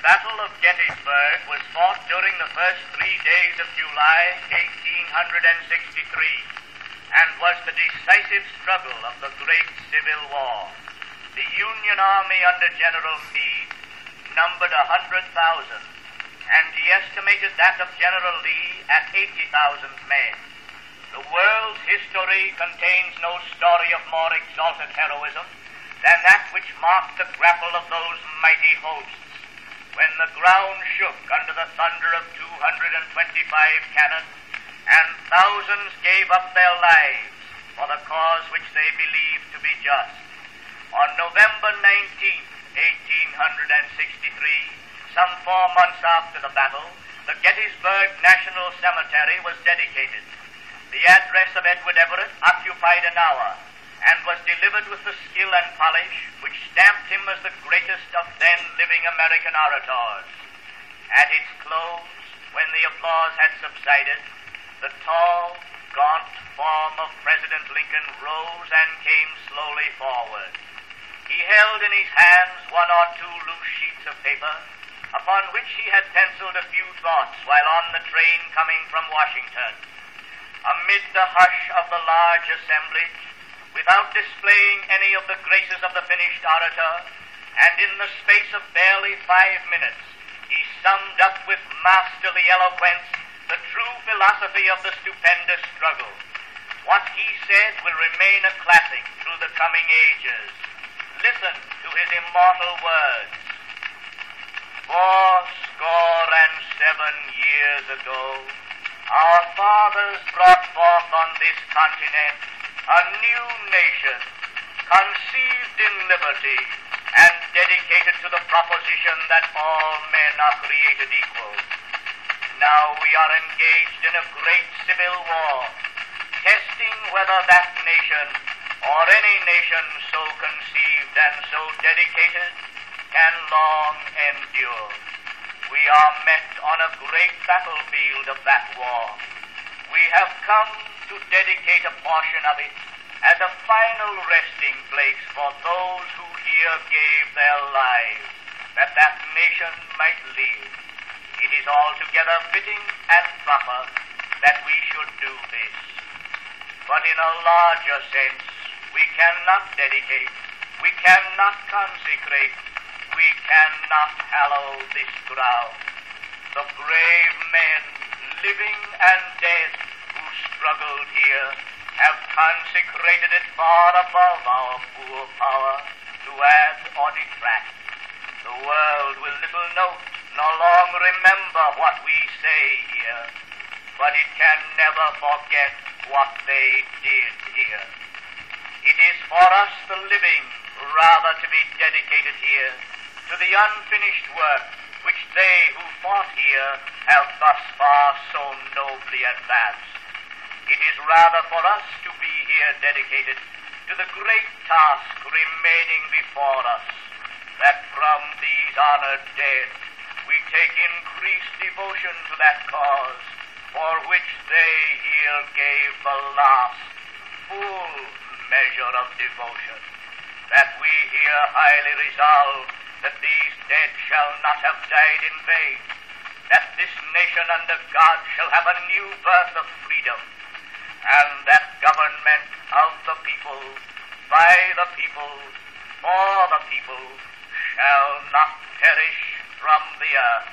Battle of Gettysburg was fought during the first 3 days of July, 1863, and was the decisive struggle of the great Civil War. The Union Army under General Meade numbered 100,000, and he estimated that of General Lee at 80,000 men. The world's history contains no story of more exalted heroism than that which marked the grapple of those mighty hosts, when the ground shook under the thunder of 225 cannon, and thousands gave up their lives for the cause which they believed to be just. On November 19, 1863, some 4 months after the battle, the Gettysburg National Cemetery was dedicated. The address of Edward Everett occupied an hour, and was delivered with the skill and polish which stamped him as the greatest of then living American orators. At its close, when the applause had subsided, the tall, gaunt form of President Lincoln rose and came slowly forward. He held in his hands 1 or 2 loose sheets of paper, upon which he had penciled a few thoughts while on the train coming from Washington. Amid the hush of the large assemblage, without displaying any of the graces of the finished orator, and in the space of barely 5 minutes, he summed up with masterly eloquence the true philosophy of the stupendous struggle. What he said will remain a classic through the coming ages. Listen to his immortal words. 407 years ago, our fathers brought forth on this continent a new nation, conceived in liberty and dedicated to the proposition that all men are created equal. Now we are engaged in a great civil war, testing whether that nation, or any nation so conceived and so dedicated, can long endure. We are met on a great battlefield of that war. We have come to dedicate a portion of it as a final resting place for those who here gave their lives, that that nation might live. It is altogether fitting and proper that we should do this. But in a larger sense, we cannot dedicate, we cannot consecrate, we cannot hallow this ground. The brave men, living and dead, who struggled here, have consecrated it far above our poor power to add or detract. The world will little note nor long remember what we say here, but it can never forget what they did here. It is for us, the living, rather to be dedicated here to the unfinished work which they who fought here have thus far so nobly advanced. It is rather for us to be here dedicated to the great task remaining before us, that from these honored dead we take increased devotion to that cause for which they here gave the last full measure of devotion, that we here highly resolve that these dead shall not have died in vain, that this nation under God shall have a new birth of freedom, and that government of the people, by the people, for the people, shall not perish from the earth.